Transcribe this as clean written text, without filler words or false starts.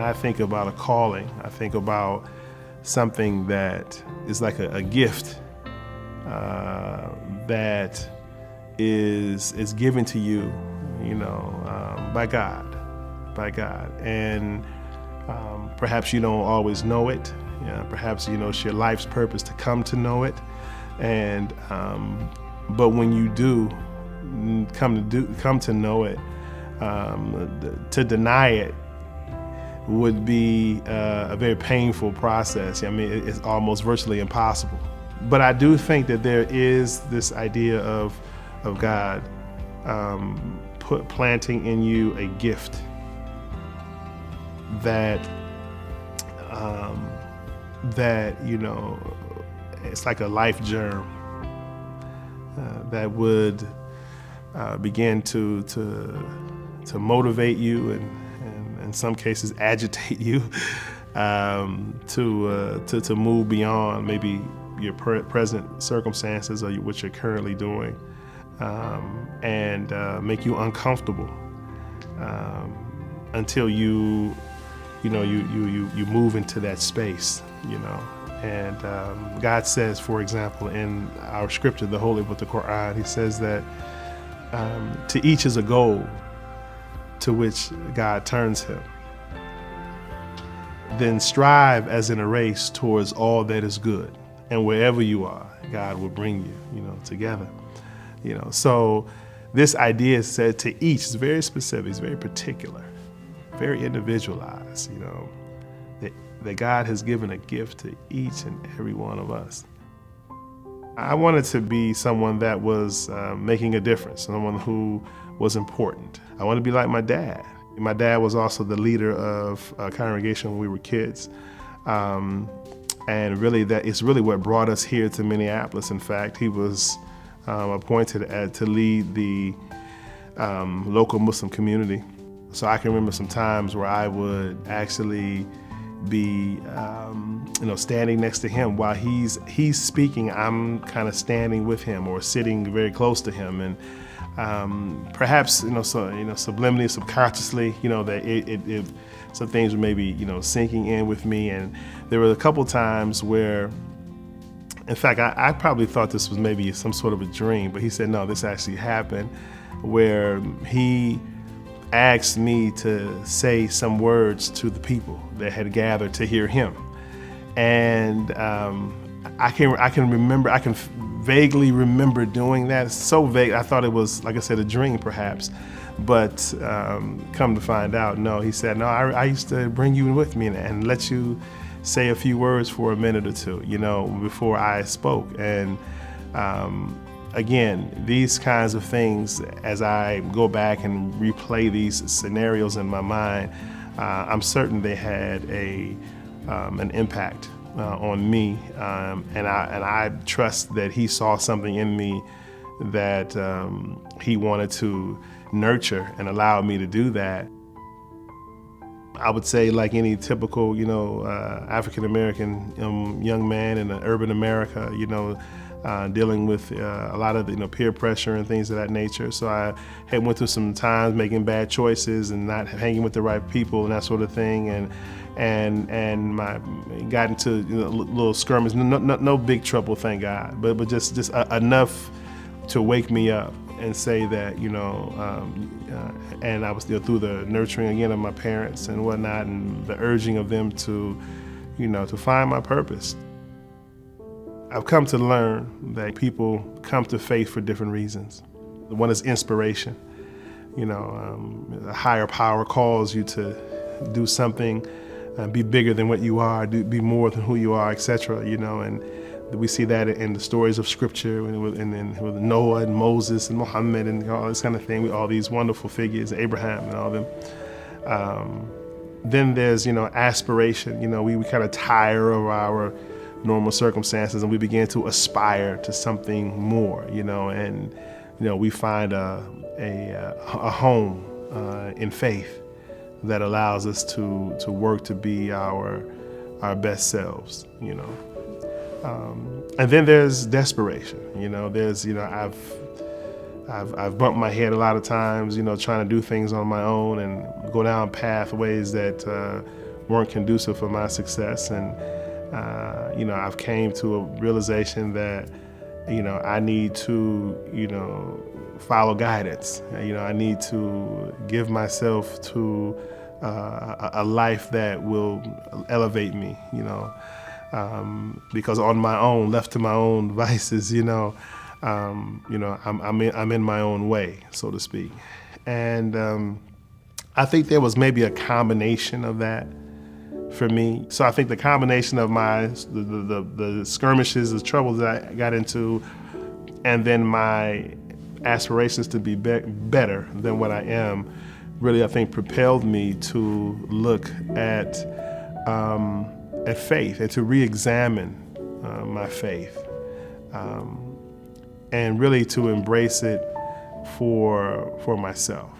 I think about a calling, I think about something that is like a gift that is given to you, by God. And perhaps you don't always know it. Perhaps it's your life's purpose to come to know it. And but when you do come to know it, to deny it would be a very painful process. I mean, it's almost virtually impossible. But I do think that there is this idea of God planting in you a gift that it's like a life germ that would begin to motivate you and in some cases agitate you to move beyond maybe your present circumstances or what you're currently doing, and make you uncomfortable until you move into that space, And God says, for example, in our scripture, the Holy Book, the Quran, He says that to each is a goal to which God turns him. Then strive as in a race towards all that is good. And wherever you are, God will bring you, together. So this idea is said to each, it's very specific, it's very particular, very individualized, that God has given a gift to each and every one of us. I wanted to be someone that was making a difference, someone who was important. I want to be like my dad. My dad was also the leader of a congregation when we were kids. And really, that is really what brought us here to Minneapolis. In fact, he was appointed to lead the local Muslim community. So I can remember some times where I would actually be, standing next to him while he's speaking. I'm kind of standing with him or sitting very close to him, and perhaps subliminally, subconsciously, that it some things were maybe sinking in with me. And there were a couple times where, in fact, I probably thought this was maybe some sort of a dream, but he said no, this actually happened, where he asked me to say some words to the people that had gathered to hear him. And I can vaguely remember doing that. It's so vague. I thought it was, like I said, a dream perhaps, but come to find out, no, he said, no, I used to bring you with me and let you say a few words for a minute or two, before I spoke. And again, these kinds of things, as I go back and replay these scenarios in my mind, I'm certain they had an impact on me, and I trust that he saw something in me that he wanted to nurture and allowed me to do that. I would say, like any typical, African American young man in urban America, dealing with a lot of peer pressure and things of that nature. So I had went through some times making bad choices and not hanging with the right people and that sort of thing, and got into little skirmishes. No big trouble, thank God, but just enough to wake me up and say that and I was through the nurturing again of my parents and whatnot, and the urging of them to to find my purpose. I've come to learn that people come to faith for different reasons. One is inspiration. A higher power calls you to do something, be bigger than what you are, be more than who you are, etc. And we see that in the stories of Scripture, and with Noah and Moses and Muhammad and all this kind of thing, with all these wonderful figures, Abraham and all them. Then there's aspiration. We kind of tire of our normal circumstances and we begin to aspire to something more, and we find a home in faith that allows us to work to be our best selves, and then there's desperation. I've bumped my head a lot of times, trying to do things on my own and go down pathways that weren't conducive for my success. And, I've came to a realization that, I need to, follow guidance. I need to give myself to a life that will elevate me, because on my own, left to my own vices, I'm in my own way, so to speak. And I think there was maybe a combination of that for me. So I think the combination of the skirmishes, the troubles that I got into, and then my aspirations to be better than what I am, really, I think, propelled me to look at faith and to re-examine my faith, and really to embrace it for myself.